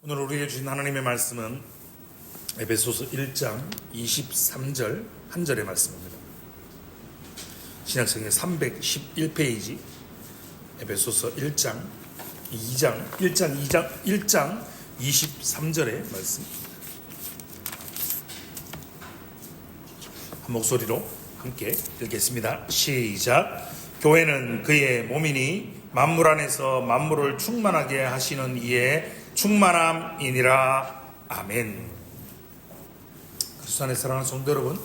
오늘 우리에게 주신 하나님의 말씀은 에베소서 1장 23절 한 절의 말씀입니다. 신약성경 311페이지 에베소서 1장 23절의 말씀. 한 목소리로 함께 읽겠습니다. 시작. 교회는 그의 몸이니 만물 안에서 만물을 충만하게 하시는 이의 충만함이니라. 아멘. 그리스도 안에 사랑하는 성도 여러분,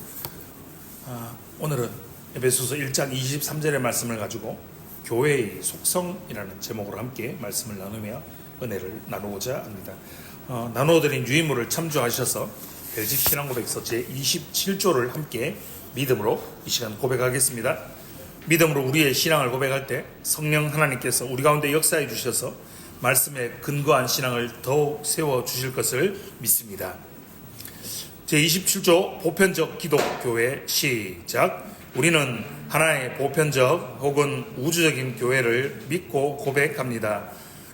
오늘은 에베소서 1장 23절의 말씀을 가지고 교회의 속성이라는 제목으로 함께 말씀을 나누며 은혜를 나누고자 합니다. 나누어드린 유인물을 참조하셔서 벨직 신앙고백서 제27조를 함께 믿음으로 이 시간 고백하겠습니다. 믿음으로 우리의 신앙을 고백할 때 성령 하나님께서 우리 가운데 역사해 주셔서 말씀에 근거한 신앙을 더욱 세워주실 것을 믿습니다. 제27조 보편적 기독교회 시작. 우리는 하나의 보편적 혹은 우주적인 교회를 믿고 고백합니다.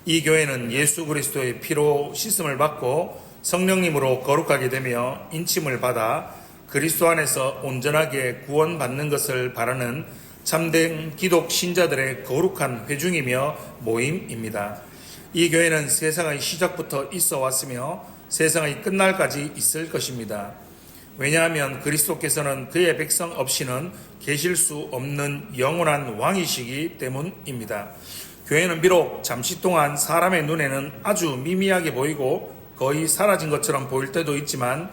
이 교회는 예수 그리스도의 피로 씻음을 받고 성령님으로 거룩하게 되며 인침을 받아 그리스도 안에서 온전하게 구원받는 것을 바라는 참된 기독 신자들의 거룩한 회중이며 모임입니다. 이 교회는 세상의 시작부터 있어 왔으며 세상의 끝날까지 있을 것입니다. 왜냐하면 그리스도께서는 그의 백성 없이는 계실 수 없는 영원한 왕이시기 때문입니다. 교회는 비록 잠시 동안 사람의 눈에는 아주 미미하게 보이고 거의 사라진 것처럼 보일 때도 있지만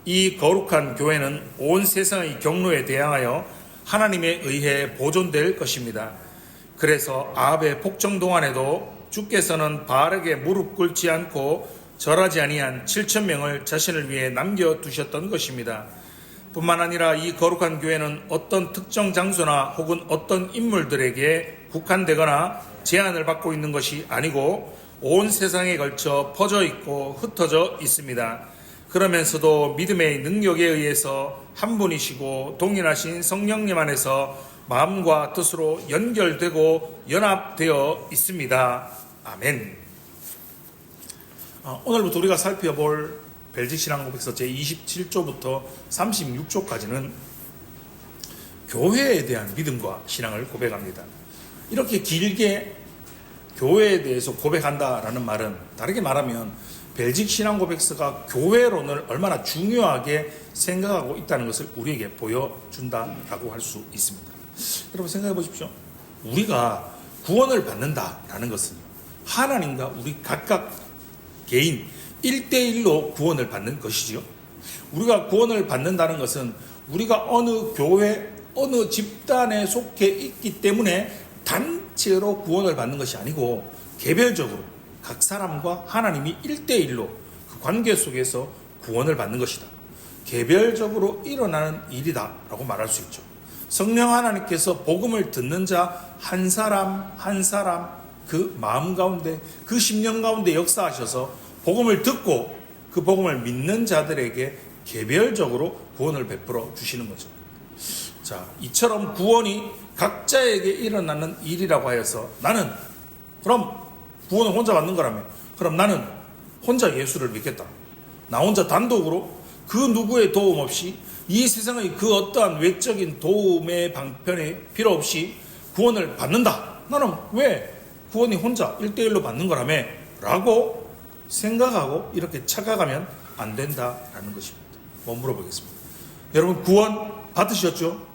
이 거룩한 교회는 온 세상의 경로에 대항하여 하나님에 의해 보존될 것입니다. 그래서 아합의 폭정 동안에도 주께서는 바알에게 무릎 꿇지 않고 절하지 아니한 7,000명을 자신을 위해 남겨두셨던 것입니다. 뿐만 아니라 이 거룩한 교회는 어떤 특정 장소나 혹은 어떤 인물들에게 국한되거나 제한을 받고 있는 것이 아니고 온 세상에 걸쳐 퍼져 있고 흩어져 있습니다. 그러면서도 믿음의 능력에 의해서 한 분이시고 동일하신 성령님 안에서 마음과 뜻으로 연결되고 연합되어 있습니다. 아멘. 오늘부터 우리가 살펴볼 벨직 신앙고백서 제27조부터 36조까지는 교회에 대한 믿음과 신앙을 고백합니다. 이렇게 길게 교회에 대해서 고백한다라는 말은 다르게 말하면 벨직 신앙고백서가 교회론을 얼마나 중요하게 생각하고 있다는 것을 우리에게 보여준다라고 할 수 있습니다. 여러분 생각해 보십시오. 우리가 구원을 받는다라는 것은 하나님과 우리 각각 개인 1대1로 구원을 받는 것이지요. 우리가 구원을 받는다는 것은 우리가 어느 교회, 어느 집단에 속해 있기 때문에 단체로 구원을 받는 것이 아니고 개별적으로 각 사람과 하나님이 1대1로 그 관계 속에서 구원을 받는 것이다. 개별적으로 일어나는 일이다라고 말할 수 있죠. 성령 하나님께서 복음을 듣는 자 한 사람 한 사람 그 마음 가운데 그 심령 가운데 역사하셔서 복음을 듣고 그 복음을 믿는 자들에게 개별적으로 구원을 베풀어 주시는 거죠. 자, 이처럼 구원이 각자에게 일어나는 일이라고 하여서 나는 그럼 구원을 혼자 받는 거라며 그럼 나는 혼자 예수를 믿겠다. 나 혼자 단독으로 그 누구의 도움 없이 이 세상의 그 어떠한 외적인 도움의 방편에 필요 없이 구원을 받는다. 나는 왜 구원이 혼자 1대1로 받는 거라며 라고 생각하고 이렇게 착각하면 안 된다라는 것입니다. 한번 물어보겠습니다. 여러분 구원 받으셨죠?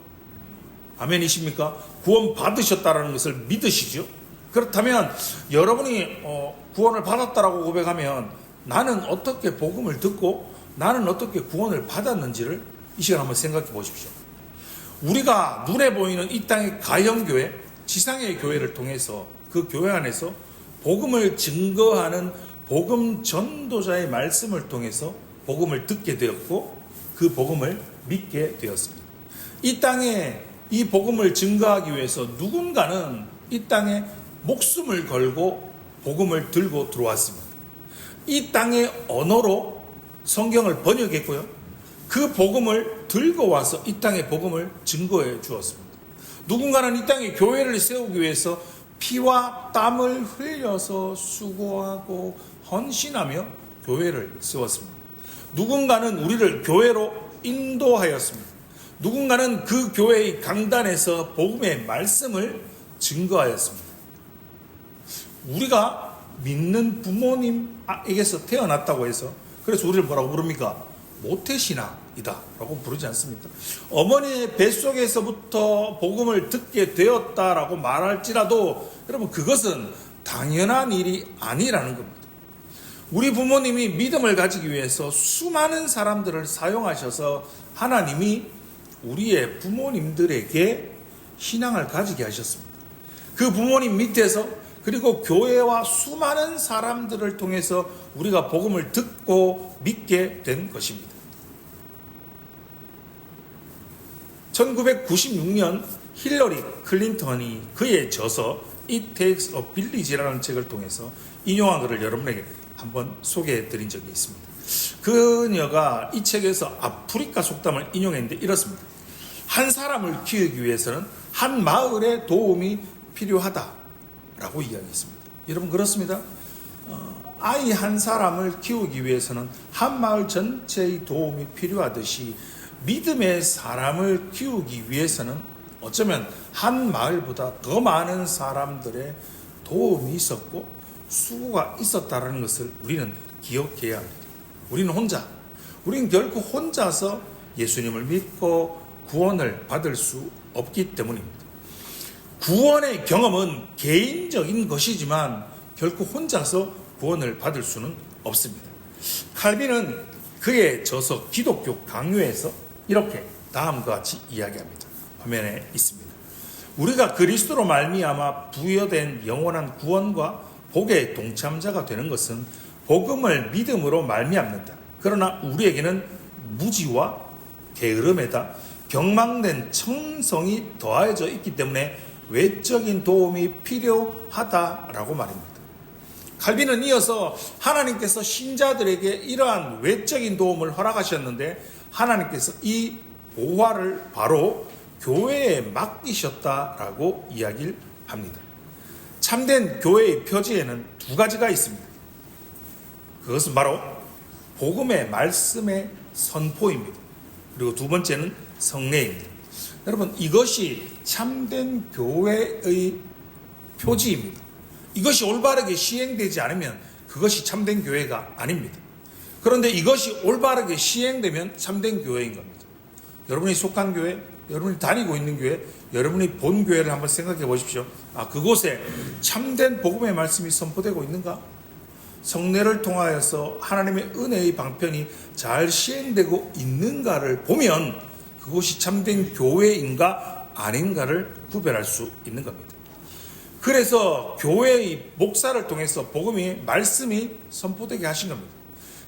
아멘이십니까? 구원 받으셨다라는 것을 믿으시죠? 그렇다면 여러분이 구원을 받았다라고 고백하면 나는 어떻게 복음을 듣고 나는 어떻게 구원을 받았는지를 이 시간 한번 생각해 보십시오. 우리가 눈에 보이는 이 땅의 가형교회, 지상의 교회를 통해서 그 교회 안에서 복음을 증거하는 복음 전도자의 말씀을 통해서 복음을 듣게 되었고 그 복음을 믿게 되었습니다. 이 땅에 이 복음을 증거하기 위해서 누군가는 이 땅에 목숨을 걸고 복음을 들고 들어왔습니다. 이 땅의 언어로 성경을 번역했고요. 그 복음을 들고 와서 이 땅의 복음을 증거해 주었습니다. 누군가는 이 땅에 교회를 세우기 위해서 피와 땀을 흘려서 수고하고 헌신하며 교회를 세웠습니다. 누군가는 우리를 교회로 인도하였습니다. 누군가는 그 교회의 강단에서 복음의 말씀을 증거하였습니다. 우리가 믿는 부모님에게서 태어났다고 해서 그래서 우리를 뭐라고 부릅니까? 모태신앙이다 라고 부르지 않습니까? 어머니의 뱃속에서부터 복음을 듣게 되었다라고 말할지라도 여러분 그것은 당연한 일이 아니라는 겁니다. 우리 부모님이 믿음을 가지기 위해서 수많은 사람들을 사용하셔서 하나님이 우리의 부모님들에게 신앙을 가지게 하셨습니다. 그 부모님 밑에서 그리고 교회와 수많은 사람들을 통해서 우리가 복음을 듣고 믿게 된 것입니다. 1996년 힐러리 클린턴이 그의 저서 It Takes a Village라는 책을 통해서 인용한 것을 여러분에게 한번 소개해 드린 적이 있습니다. 그녀가 이 책에서 아프리카 속담을 인용했는데 이렇습니다. 한 사람을 키우기 위해서는 한 마을의 도움이 필요하다라고 이야기했습니다. 여러분 그렇습니다. 아이 한 사람을 키우기 위해서는 한 마을 전체의 도움이 필요하듯이 믿음의 사람을 키우기 위해서는 어쩌면 한 마을보다 더 많은 사람들의 도움이 있었고 수고가 있었다는 것을 우리는 기억해야 합니다. 우리는 결코 혼자서 예수님을 믿고 구원을 받을 수 없기 때문입니다. 구원의 경험은 개인적인 것이지만 결코 혼자서 구원을 받을 수는 없습니다. 칼빈은 그의 저서 기독교 강요에서 이렇게 다음과 같이 이야기합니다. 화면에 있습니다. 우리가 그리스도로 말미암아 부여된 영원한 구원과 복의 동참자가 되는 것은 복음을 믿음으로 말미암는다. 그러나 우리에게는 무지와 게으름에다 경망된 청성이 더해져 있기 때문에 외적인 도움이 필요하다라고 말입니다. 칼빈은 이어서 하나님께서 신자들에게 이러한 외적인 도움을 허락하셨는데 하나님께서 이 보화를 바로 교회에 맡기셨다라고 이야기를 합니다. 참된 교회의 표지에는 두 가지가 있습니다. 그것은 바로 복음의 말씀의 선포입니다. 그리고 두 번째는 성례입니다. 여러분 이것이 참된 교회의 표지입니다. 이것이 올바르게 시행되지 않으면 그것이 참된 교회가 아닙니다. 그런데 이것이 올바르게 시행되면 참된 교회인 겁니다. 여러분이 속한 교회, 여러분이 다니고 있는 교회, 여러분이 본 교회를 한번 생각해 보십시오. 그곳에 참된 복음의 말씀이 선포되고 있는가? 성례를 통하여서 하나님의 은혜의 방편이 잘 시행되고 있는가를 보면 그것이 참된 교회인가 아닌가를 구별할 수 있는 겁니다. 그래서 교회의 목사를 통해서 복음의 말씀이 선포되게 하신 겁니다.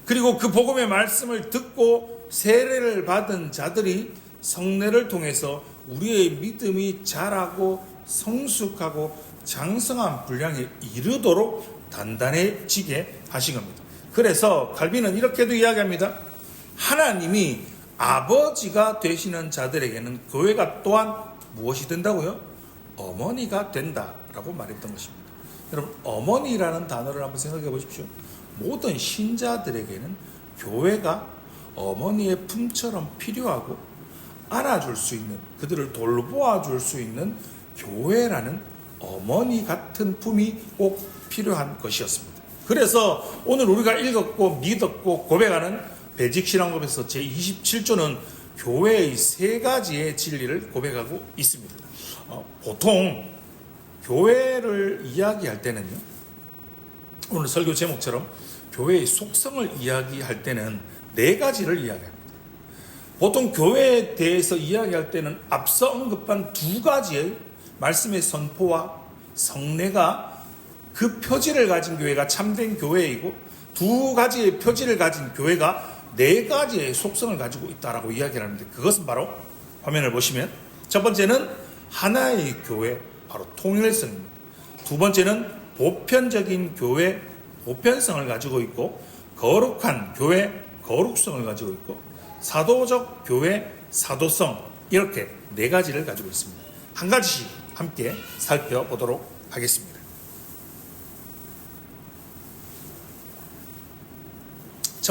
그리고 그 복음의 말씀을 듣고 세례를 받은 자들이 성례를 통해서 우리의 믿음이 자라고 성숙하고 장성한 분량에 이르도록 단단해지게 하신 겁니다. 그래서 칼빈은 이렇게도 이야기합니다. 하나님이 아버지가 되시는 자들에게는 교회가 또한 무엇이 된다고요? 어머니가 된다라고 말했던 것입니다. 여러분 어머니라는 단어를 한번 생각해 보십시오. 모든 신자들에게는 교회가 어머니의 품처럼 필요하고 안아줄 수 있는, 그들을 돌보아줄 수 있는 교회라는 어머니 같은 품이 꼭 필요한 것이었습니다. 그래서 오늘 우리가 읽었고 믿었고 고백하는 벨직신앙고백서 제27조는 교회의 세 가지의 진리를 고백하고 있습니다. 보통 교회를 이야기할 때는요, 오늘 설교 제목처럼 교회의 속성을 이야기할 때는 네 가지를 이야기합니다. 보통 교회에 대해서 이야기할 때는 앞서 언급한 두 가지의 말씀의 선포와 성례가 그 표지를 가진 교회가 참된 교회이고 두 가지의 표지를 가진 교회가 네 가지의 속성을 가지고 있다라고 이야기를 하는데 그것은 바로 화면을 보시면 첫 번째는 하나의 교회, 바로 통일성입니다. 두 번째는 보편적인 교회, 보편성을 가지고 있고 거룩한 교회, 거룩성을 가지고 있고 사도적 교회, 사도성, 이렇게 네 가지를 가지고 있습니다. 한 가지씩 함께 살펴보도록 하겠습니다.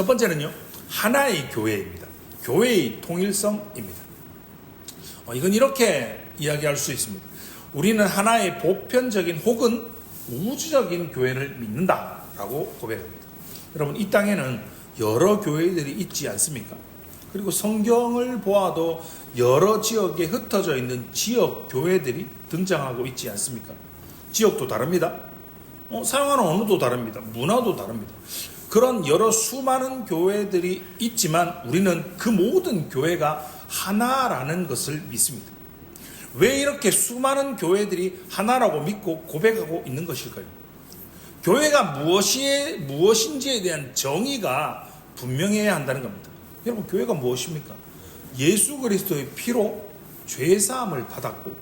첫 번째는요, 하나의 교회입니다. 교회의 통일성입니다. 이건 이렇게 이야기할 수 있습니다. 우리는 하나의 보편적인 혹은 우주적인 교회를 믿는다라고 고백합니다. 여러분, 이 땅에는 여러 교회들이 있지 않습니까? 그리고 성경을 보아도 여러 지역에 흩어져 있는 지역 교회들이 등장하고 있지 않습니까? 지역도 다릅니다. 사용하는 언어도 다릅니다. 문화도 다릅니다. 그런 여러 수많은 교회들이 있지만 우리는 그 모든 교회가 하나라는 것을 믿습니다. 왜 이렇게 수많은 교회들이 하나라고 믿고 고백하고 있는 것일까요? 교회가 무엇인지에 대한 정의가 분명해야 한다는 겁니다. 여러분, 교회가 무엇입니까? 예수 그리스도의 피로 죄사함을 받았고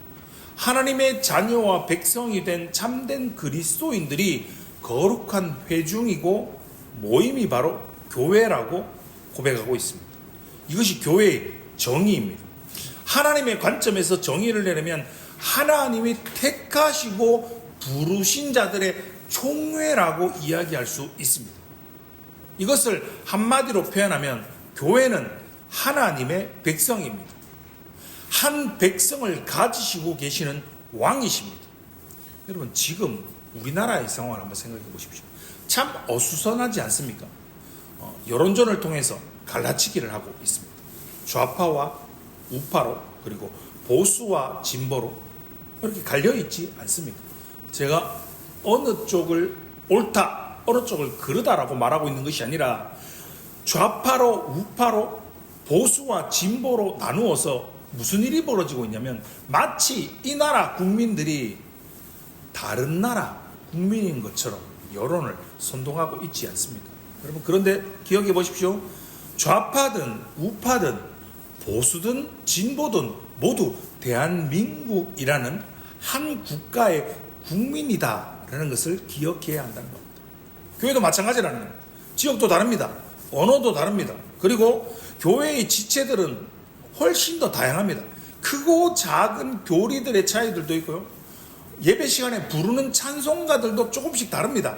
하나님의 자녀와 백성이 된 참된 그리스도인들이 거룩한 회중이고 모임이 바로 교회라고 고백하고 있습니다. 이것이 교회의 정의입니다. 하나님의 관점에서 정의를 내려면 하나님이 택하시고 부르신 자들의 총회라고 이야기할 수 있습니다. 이것을 한마디로 표현하면 교회는 하나님의 백성입니다. 한 백성을 가지시고 계시는 왕이십니다. 여러분, 지금 우리나라의 상황을 한번 생각해 보십시오. 참 어수선하지 않습니까? 여론전을 통해서 갈라치기를 하고 있습니다. 좌파와 우파로, 그리고 보수와 진보로 이렇게 갈려있지 않습니까? 제가 어느 쪽을 옳다, 어느 쪽을 그르다라고 말하고 있는 것이 아니라 좌파로, 우파로, 보수와 진보로 나누어서 무슨 일이 벌어지고 있냐면 마치 이 나라 국민들이 다른 나라 국민인 것처럼 여론을 선동하고 있지 않습니까? 여러분, 그런데 기억해 보십시오. 좌파든 우파든 보수든 진보든 모두 대한민국이라는 한 국가의 국민이다라는 것을 기억해야 한다는 겁니다. 교회도 마찬가지라는 겁니다. 지역도 다릅니다. 언어도 다릅니다. 그리고 교회의 지체들은 훨씬 더 다양합니다. 크고 작은 교리들의 차이들도 있고요. 예배 시간에 부르는 찬송가들도 조금씩 다릅니다.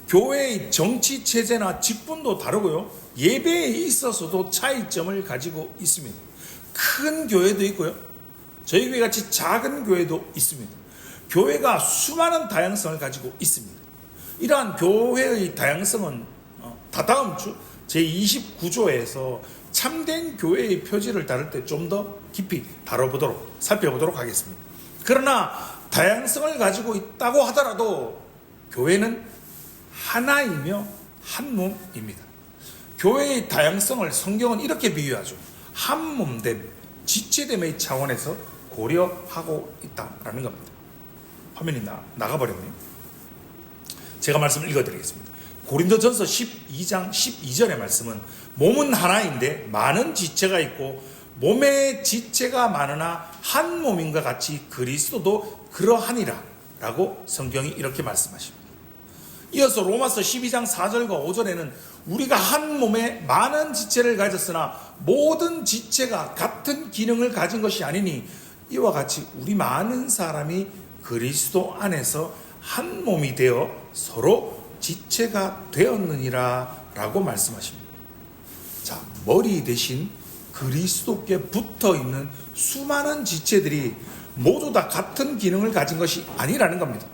교회의 정치 체제나 직분도 다르고요. 예배에 있어서도 차이점을 가지고 있습니다. 큰 교회도 있고요. 저희 교회 같이 작은 교회도 있습니다. 교회가 수많은 다양성을 가지고 있습니다. 이러한 교회의 다양성은 다다음 주 제29조에서 참된 교회의 표지를 다룰 때 좀 더 깊이 살펴보도록 하겠습니다. 그러나 다양성을 가지고 있다고 하더라도 교회는 하나이며 한 몸입니다. 교회의 다양성을 성경은 이렇게 비유하죠. 한 몸됨, 지체됨의 차원에서 고려하고 있다라는 겁니다. 화면이 나가버렸네요. 제가 말씀을 읽어드리겠습니다. 고린도전서 12장 12절의 말씀은 몸은 하나인데 많은 지체가 있고 몸의 지체가 많으나 한 몸인과 같이 그리스도도 그러하니라 라고 성경이 이렇게 말씀하십니다. 이어서 로마서 12장 4절과 5절에는 우리가 한 몸에 많은 지체를 가졌으나 모든 지체가 같은 기능을 가진 것이 아니니 이와 같이 우리 많은 사람이 그리스도 안에서 한 몸이 되어 서로 지체가 되었느니라 라고 말씀하십니다. 자, 머리 대신 그리스도께 붙어있는 수많은 지체들이 모두 다 같은 기능을 가진 것이 아니라는 겁니다.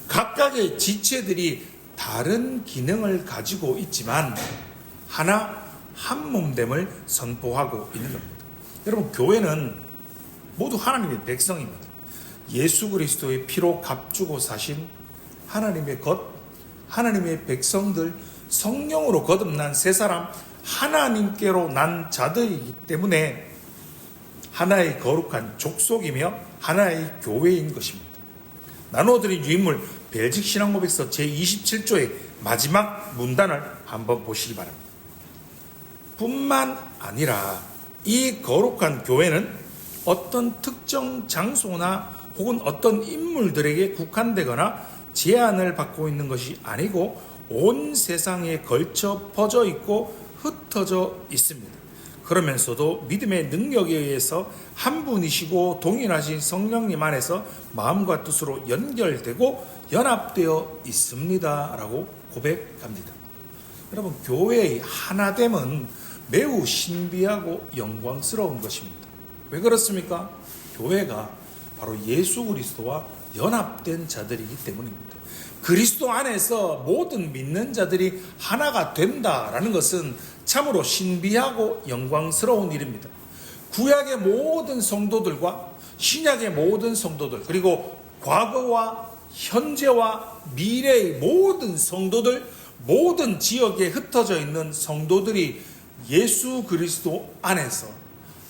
각각의 지체들이 다른 기능을 가지고 있지만 하나 한 몸됨을 선포하고 있는 겁니다. 여러분, 교회는 모두 하나님의 백성입니다. 예수 그리스도의 피로 값주고 사신 하나님의 하나님의 백성들, 성령으로 거듭난 새 사람, 하나님께로 난 자들이기 때문에 하나의 거룩한 족속이며 하나의 교회인 것입니다. 나누어드린 유인물 벨직 신앙고백서 제27조의 마지막 문단을 한번 보시기 바랍니다. 뿐만 아니라 이 거룩한 교회는 어떤 특정 장소나 혹은 어떤 인물들에게 국한되거나 제한을 받고 있는 것이 아니고 온 세상에 걸쳐 퍼져 있고 흩어져 있습니다. 그러면서도 믿음의 능력에 의해서 한 분이시고 동일하신 성령님 안에서 마음과 뜻으로 연결되고 연합되어 있습니다 라고 고백합니다. 여러분, 교회의 하나됨은 매우 신비하고 영광스러운 것입니다. 왜 그렇습니까? 교회가 바로 예수 그리스도와 연합된 자들이기 때문입니다. 그리스도 안에서 모든 믿는 자들이 하나가 된다라는 것은 참으로 신비하고 영광스러운 일입니다. 구약의 모든 성도들과 신약의 모든 성도들, 그리고 과거와 현재와 미래의 모든 성도들, 모든 지역에 흩어져 있는 성도들이 예수 그리스도 안에서,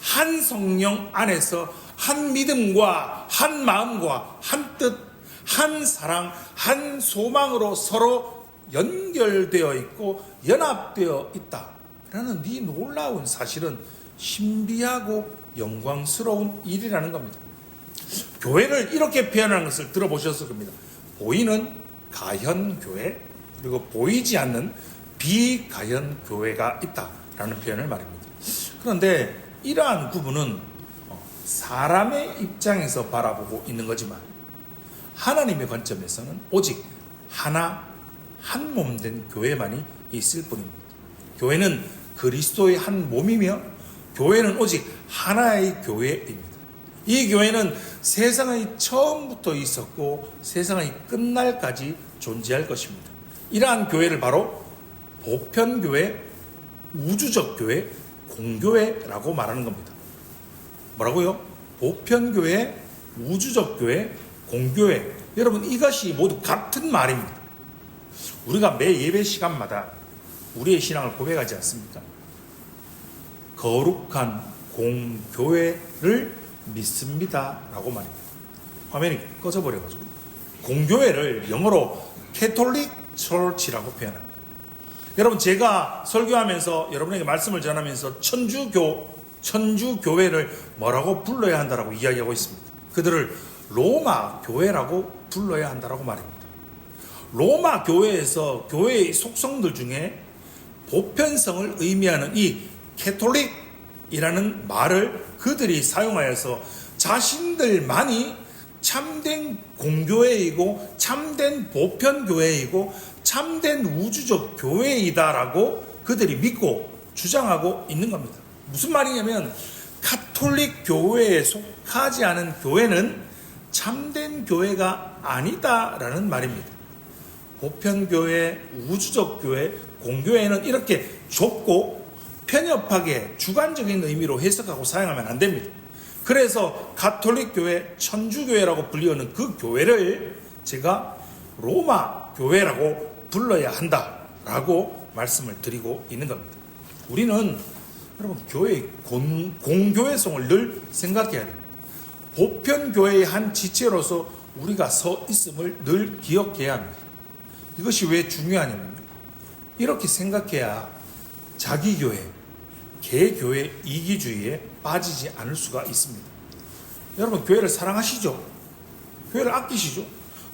한 성령 안에서 한 믿음과 한 마음과 한 뜻, 한 사랑, 한 소망으로 서로 연결되어 있고 연합되어 있다라는 이 놀라운 사실은 신비하고 영광스러운 일이라는 겁니다. 교회를 이렇게 표현하는 것을 들어보셨을 겁니다. 보이는 가현교회, 그리고 보이지 않는 비가현교회가 있다라는 표현을 말입니다. 그런데 이러한 구분은 사람의 입장에서 바라보고 있는 거지만 하나님의 관점에서는 오직 하나, 한 몸 된 교회만이 있을 뿐입니다. 교회는 그리스도의 한 몸이며 교회는 오직 하나의 교회입니다. 이 교회는 세상의 처음부터 있었고 세상의 끝날까지 존재할 것입니다. 이러한 교회를 바로 보편교회, 우주적 교회, 공교회라고 말하는 겁니다. 뭐라고요? 보편교회, 우주적 교회, 공교회. 여러분, 이것이 모두 같은 말입니다. 우리가 매 예배 시간마다 우리의 신앙을 고백하지 않습니까? 거룩한 공교회를 믿습니다 라고 말입니다. 화면이 꺼져버려가지고 공교회를 영어로 캐톨릭 처치라고 표현합니다. 여러분, 제가 설교하면서 여러분에게 말씀을 전하면서 천주교회를 뭐라고 불러야 한다라고 이야기하고 있습니다. 그들을 로마 교회라고 불러야 한다라고 말입니다. 로마 교회에서 교회의 속성들 중에 보편성을 의미하는 이 캐톨릭이라는 말을 그들이 사용하여서 자신들만이 참된 공교회이고 참된 보편교회이고 참된 우주적 교회이다라고 그들이 믿고 주장하고 있는 겁니다. 무슨 말이냐면 가톨릭 교회에 속하지 않은 교회는 참된 교회가 아니다라는 말입니다. 보편교회, 우주적 교회, 공교회는 이렇게 좁고 편협하게 주관적인 의미로 해석하고 사용하면 안 됩니다. 그래서 가톨릭 교회, 천주교회라고 불리우는 그 교회를 제가 로마 교회라고 불러야 한다라고 말씀을 드리고 있는 겁니다. 우리는 여러분, 교회의 공교회성을 늘 생각해야 됩니다. 보편교회의 한 지체로서 우리가 서 있음을 늘 기억해야 합니다. 이것이 왜 중요하냐면요, 이렇게 생각해야 자기 교회, 개교회 이기주의에 빠지지 않을 수가 있습니다. 여러분, 교회를 사랑하시죠? 교회를 아끼시죠?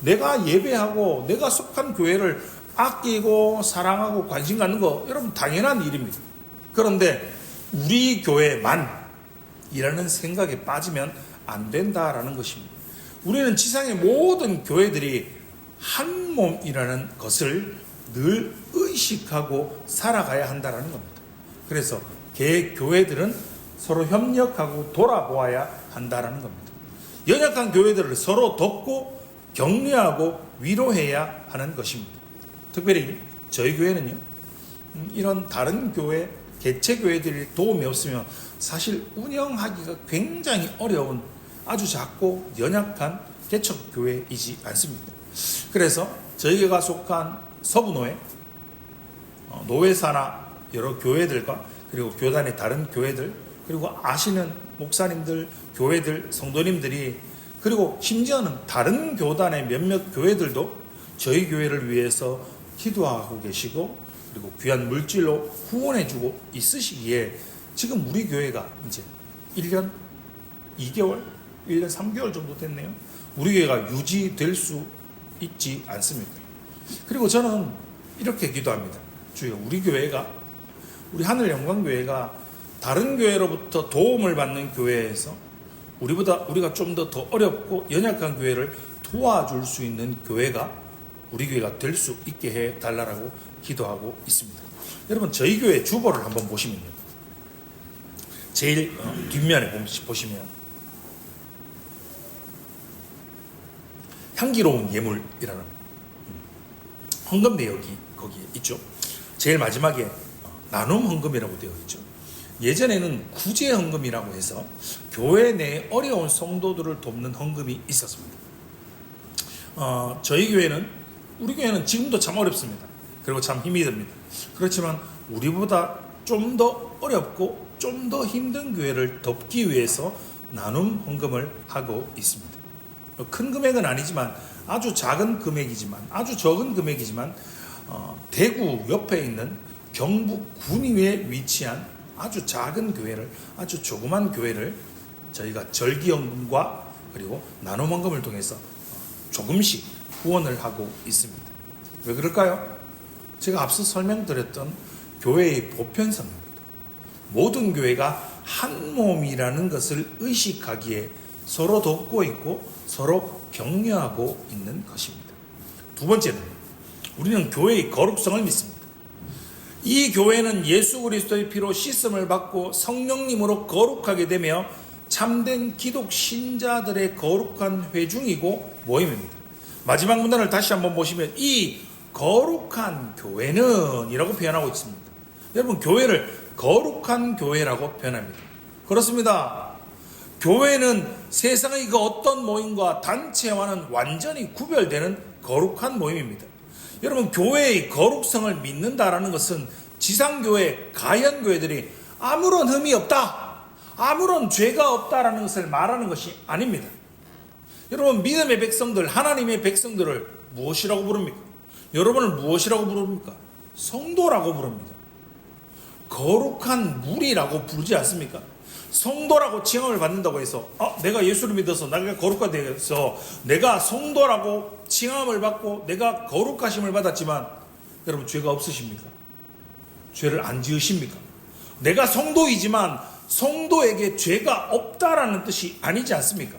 내가 예배하고 내가 속한 교회를 아끼고 사랑하고 관심 갖는 거 여러분 당연한 일입니다. 그런데 우리 교회만 이라는 생각에 빠지면 안 된다라는 것입니다. 우리는 지상의 모든 교회들이 한 몸이라는 것을 늘 의식하고 살아가야 한다는 겁니다. 그래서 개교회들은 서로 협력하고 돌아보아야 한다는 겁니다. 연약한 교회들을 서로 돕고 격려하고 위로해야 하는 것입니다. 특별히 저희 교회는요, 이런 다른 교회, 개체교회들이 도움이 없으면 사실 운영하기가 굉장히 어려운 아주 작고 연약한 개척교회이지 않습니다. 그래서 저희가 속한 서부노회, 노회사나 여러 교회들과 그리고 교단의 다른 교회들, 그리고 아시는 목사님들, 교회들, 성도님들이, 그리고 심지어는 다른 교단의 몇몇 교회들도 저희 교회를 위해서 기도하고 계시고, 그리고 귀한 물질로 후원해주고 있으시기에 지금 우리 교회가 이제 1년 2개월, 1년 3개월 정도 됐네요. 우리 교회가 유지될 수 있지 않습니까? 그리고 저는 이렇게 기도합니다. 주여, 우리 교회가, 우리 하늘영광교회가 다른 교회로부터 도움을 받는 교회에서 우리가 좀 더 어렵고 연약한 교회를 도와줄 수 있는 교회가 우리 교회가 될 수 있게 해달라고 기도하고 있습니다. 여러분 저희 교회 주보를 한번 보시면요. 제일 뒷면에 보시면 향기로운 예물이라는 헌금 내역이 거기에 있죠. 제일 마지막에 나눔 헌금이라고 되어 있죠. 예전에는 구제 헌금이라고 해서 교회 내에 어려운 성도들을 돕는 헌금이 있었습니다. 저희 교회는, 우리 교회는 지금도 참 어렵습니다. 그리고 참 힘이 듭니다. 그렇지만 우리보다 좀 더 어렵고 좀 더 힘든 교회를 돕기 위해서 나눔 헌금을 하고 있습니다. 큰 금액은 아니지만 아주 작은 금액이지만, 아주 적은 금액이지만 대구 옆에 있는 경북 군위에 위치한 아주 작은 교회를, 아주 조그만 교회를 저희가 절기헌금과 그리고 나눔헌금을 통해서 조금씩 후원을 하고 있습니다. 왜 그럴까요? 제가 앞서 설명드렸던 교회의 보편성입니다. 모든 교회가 한 몸이라는 것을 의식하기에 서로 돕고 있고 서로 격려하고 있는 것입니다. 두 번째는 우리는 교회의 거룩성을 믿습니다. 이 교회는 예수 그리스도의 피로 씻음을 받고 성령님으로 거룩하게 되며 참된 기독 신자들의 거룩한 회중이고 모임입니다. 마지막 문단을 다시 한번 보시면 이 거룩한 교회는 이라고 표현하고 있습니다. 여러분, 교회를 거룩한 교회라고 표현합니다. 그렇습니다. 교회는 세상의 그 어떤 모임과 단체와는 완전히 구별되는 거룩한 모임입니다. 여러분, 교회의 거룩성을 믿는다라는 것은 지상교회, 가현교회들이 아무런 흠이 없다, 아무런 죄가 없다라는 것을 말하는 것이 아닙니다. 여러분, 믿음의 백성들, 하나님의 백성들을 무엇이라고 부릅니까? 여러분을 무엇이라고 부릅니까? 성도라고 부릅니다. 거룩한 무리라고 부르지 않습니까? 성도라고 칭함을 받는다고 해서 내가 예수를 믿어서 내가 거룩하게 되어서 내가 성도라고 칭함을 받고 내가 거룩하심을 받았지만 여러분 죄가 없으십니까? 죄를 안 지으십니까? 내가 성도이지만 성도에게 죄가 없다라는 뜻이 아니지 않습니까?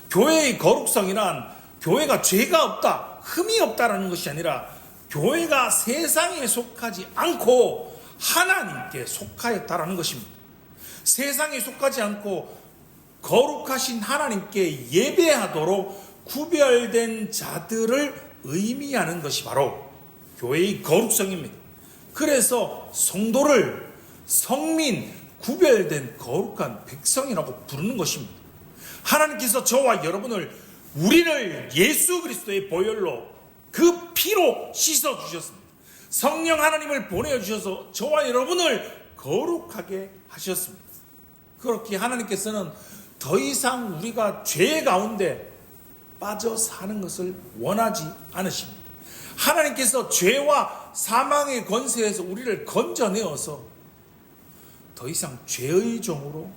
교회의 거룩성이란 교회가 죄가 없다, 흠이 없다라는 것이 아니라 교회가 세상에 속하지 않고 하나님께 속하였다라는 것입니다. 세상에 속하지 않고 거룩하신 하나님께 예배하도록 구별된 자들을 의미하는 것이 바로 교회의 거룩성입니다. 그래서 성도를 성민, 구별된 거룩한 백성이라고 부르는 것입니다. 하나님께서 저와 여러분을, 우리를 예수 그리스도의 보혈로 그 피로 씻어주셨습니다. 성령 하나님을 보내주셔서 저와 여러분을 거룩하게 하셨습니다. 그렇게 하나님께서는 더 이상 우리가 죄 가운데 빠져 사는 것을 원하지 않으십니다. 하나님께서 죄와 사망의 권세에서 우리를 건져내어서 더 이상 죄의 종으로,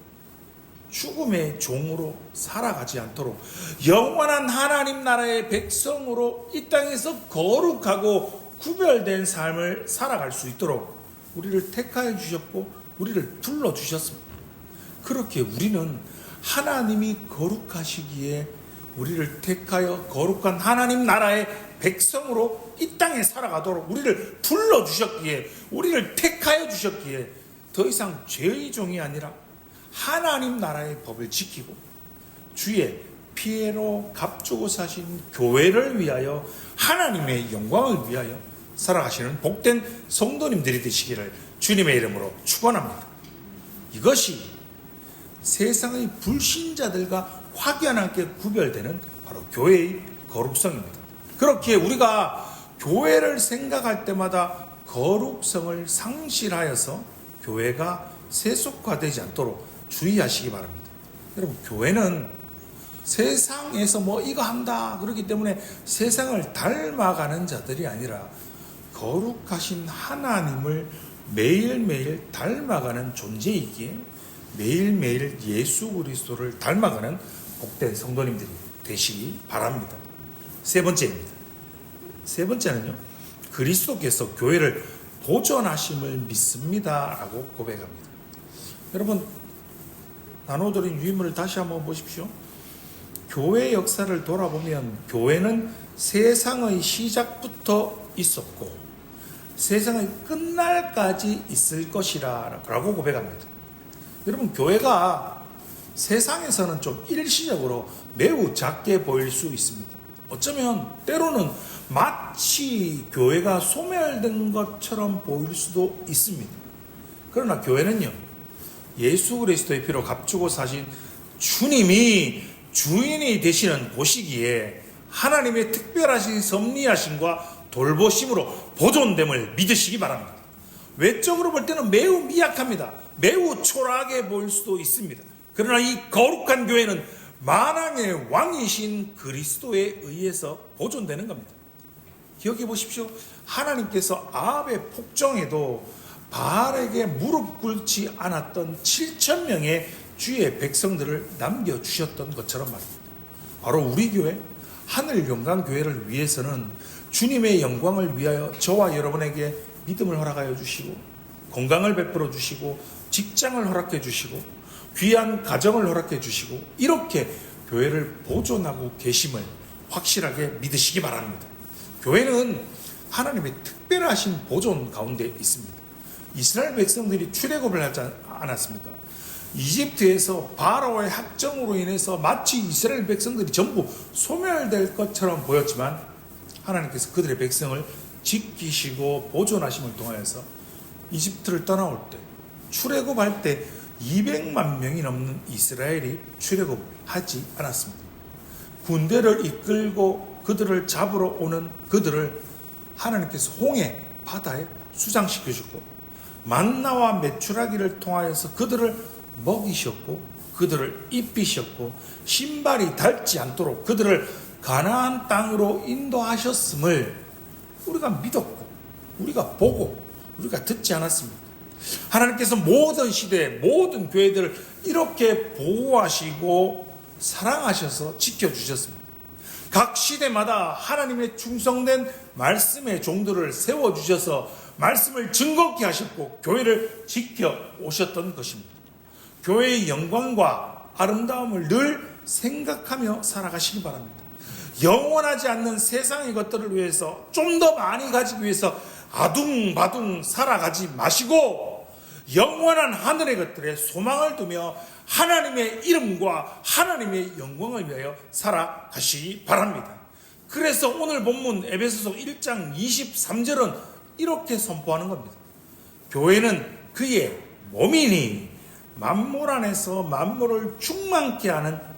죽음의 종으로 살아가지 않도록 영원한 하나님 나라의 백성으로 이 땅에서 거룩하고 구별된 삶을 살아갈 수 있도록 우리를 택하여 주셨고 우리를 불러주셨습니다. 그렇게 우리는 하나님이 거룩하시기에 우리를 택하여 거룩한 하나님 나라의 백성으로 이 땅에 살아가도록 우리를 불러주셨기에, 우리를 택하여 주셨기에 더 이상 죄의 종이 아니라 하나님 나라의 법을 지키고 주의 피로 값주고 사신 교회를 위하여 하나님의 영광을 위하여 살아가시는 복된 성도님들이 되시기를 주님의 이름으로 축원합니다. 이것이 세상의 불신자들과 확연하게 구별되는 바로 교회의 거룩성입니다. 그렇게 우리가 교회를 생각할 때마다 거룩성을 상실하여서 교회가 세속화되지 않도록 주의하시기 바랍니다. 여러분, 교회는 세상에서 이거 한다 그렇기 때문에 세상을 닮아가는 자들이 아니라 거룩하신 하나님을 매일매일 닮아가는 존재이기에 매일매일 예수 그리스도를 닮아가는 복된 성도님들이 되시기 바랍니다. 세 번째입니다. 세 번째는요, 그리스도께서 교회를 보존하심을 믿습니다 라고 고백합니다. 여러분, 나눠드린 유인물을 다시 한번 보십시오. 교회 역사를 돌아보면 교회는 세상의 시작부터 있었고 세상의 끝날까지 있을 것이라 라고 고백합니다. 여러분, 교회가 세상에서는 좀 일시적으로 매우 작게 보일 수 있습니다. 어쩌면 때로는 마치 교회가 소멸된 것처럼 보일 수도 있습니다. 그러나 교회는요, 예수 그리스도의 피로 값주고 사신 주님이 주인이 되시는 곳이기에 하나님의 특별하신 섭리하심과 돌보심으로 보존됨을 믿으시기 바랍니다. 외적으로 볼 때는 매우 미약합니다. 매우 초라하게 보일 수도 있습니다. 그러나 이 거룩한 교회는 만왕의 왕이신 그리스도에 의해서 보존되는 겁니다. 기억해 보십시오. 하나님께서 아합의 폭정에도 바알에게 무릎 꿇지 않았던 7,000명의 주의 백성들을 남겨주셨던 것처럼 말입니다. 바로 우리 교회, 하늘영광교회를 위해서는 주님의 영광을 위하여 저와 여러분에게 믿음을 허락하여 주시고, 건강을 베풀어 주시고, 직장을 허락해 주시고, 귀한 가정을 허락해 주시고, 이렇게 교회를 보존하고 계심을 확실하게 믿으시기 바랍니다. 교회는 하나님의 특별하신 보존 가운데 있습니다. 이스라엘 백성들이 출애굽을 하지 않았습니까? 이집트에서 바로의 학정으로 인해서 마치 이스라엘 백성들이 전부 소멸될 것처럼 보였지만 하나님께서 그들의 백성을 지키시고 보존하심을 통하여서 이집트를 떠나올 때, 출애굽할 때 200만 명이 넘는 이스라엘이 출애굽하지 않았습니다. 군대를 이끌고 그들을 잡으러 오는 그들을 하나님께서 홍해 바다에 수장시켜주고 만나와 메추라기를 통하여서 그들을 먹이셨고 그들을 입히셨고 신발이 닳지 않도록 그들을 가나안 땅으로 인도하셨음을 우리가 믿었고 우리가 보고 우리가 듣지 않았습니다. 하나님께서 모든 시대 모든 교회들을 이렇게 보호하시고 사랑하셔서 지켜주셨습니다. 각 시대마다 하나님의 충성된 말씀의 종들을 세워주셔서 말씀을 증거케 하셨고 교회를 지켜오셨던 것입니다. 교회의 영광과 아름다움을 늘 생각하며 살아가시기 바랍니다. 영원하지 않는 세상의 것들을 위해서 좀 더 많이 가지기 위해서 아둥바둥 살아가지 마시고 영원한 하늘의 것들에 소망을 두며 하나님의 이름과 하나님의 영광을 위하여 살아가시기 바랍니다. 그래서 오늘 본문 에베소서 1장 23절은 이렇게 선포하는 겁니다. 교회는 그의 몸이니 만물 안에서 만물을 충만케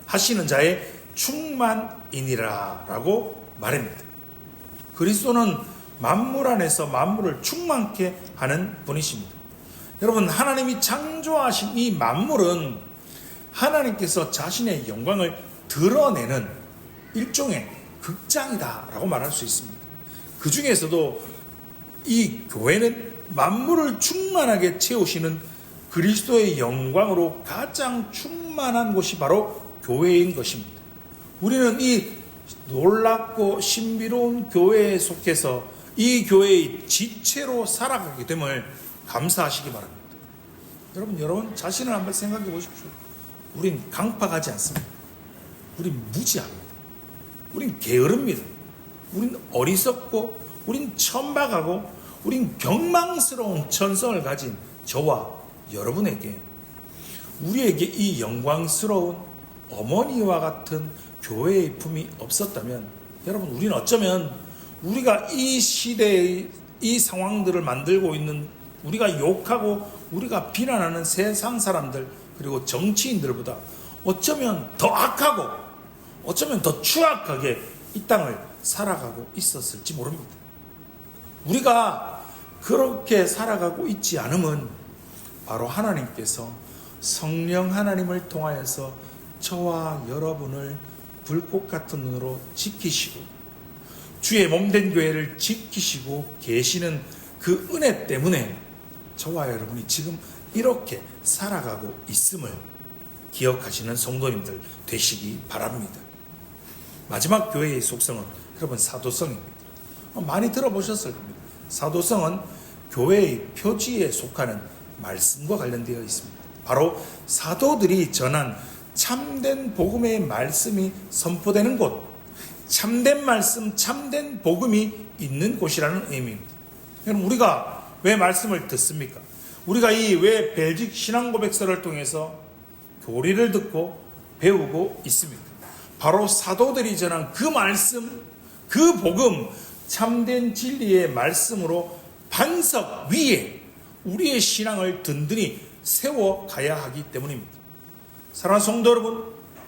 하시는 자의 충만이니라 라고 말합니다. 그리스도는 만물 안에서 만물을 충만케 하는 분이십니다. 여러분, 하나님이 창조하신 이 만물은 하나님께서 자신의 영광을 드러내는 일종의 극장이다 라고 말할 수 있습니다. 그 중에서도 이 교회는 만물을 충만하게 채우시는 그리스도의 영광으로 가장 충만한 곳이 바로 교회인 것입니다. 우리는 이 놀랍고 신비로운 교회에 속해서 이 교회의 지체로 살아가게 됨을 감사하시기 바랍니다. 여러분 자신을 한번 생각해 보십시오. 우린 강팍하지 않습니다. 우린 무지합니다. 우린 게으릅니다. 우린 어리석고 우린 천박하고 우린 경망스러운 천성을 가진 저와 여러분에게 우리에게 이 영광스러운 어머니와 같은 교회의 품이 없었다면 여러분 우리는 어쩌면 우리가 이 시대의 이 상황들을 만들고 있는 우리가 욕하고 우리가 비난하는 세상 사람들 그리고 정치인들보다 어쩌면 더 악하고 어쩌면 더 추악하게 이 땅을 살아가고 있었을지 모릅니다. 우리가 그렇게 살아가고 있지 않음은 바로 하나님께서 성령 하나님을 통하여서 저와 여러분을 불꽃 같은 눈으로 지키시고 주의 몸된 교회를 지키시고 계시는 그 은혜 때문에 저와 여러분이 지금 이렇게 살아가고 있음을 기억하시는 성도님들 되시기 바랍니다. 마지막 교회의 속성은 여러분 사도성입니다. 많이 들어보셨을 겁니다. 사도성은 교회의 표지에 속하는 말씀과 관련되어 있습니다. 바로 사도들이 전한 참된 복음의 말씀이 선포되는 곳, 참된 말씀, 참된 복음이 있는 곳이라는 의미입니다. 그럼 우리가 왜 말씀을 듣습니까? 우리가 이 왜 벨직 신앙 고백서를 통해서 교리를 듣고 배우고 있습니까? 바로 사도들이 전한 그 말씀, 그 복음, 참된 진리의 말씀으로 반석 위에 우리의 신앙을 든든히 세워가야 하기 때문입니다. 사랑하는 성도 여러분,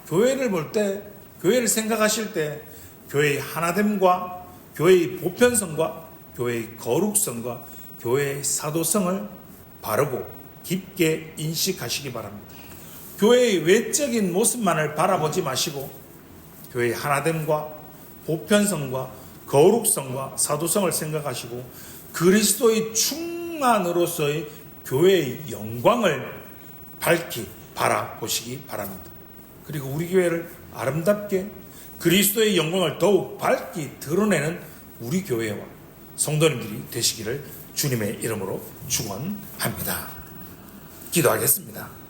교회를 볼 때, 교회를 생각하실 때 교회의 하나됨과 교회의 보편성과 교회의 거룩성과 교회의 사도성을 바르고 깊게 인식하시기 바랍니다. 교회의 외적인 모습만을 바라보지 마시고 교회의 하나됨과 보편성과 거룩성과 사도성을 생각하시고 그리스도의 충만으로서의 교회의 영광을 밝히 바라보시기 바랍니다. 그리고 우리 교회를 아름답게 그리스도의 영광을 더욱 밝히 드러내는 우리 교회와 성도님들이 되시기를 주님의 이름으로 축원합니다. 기도하겠습니다.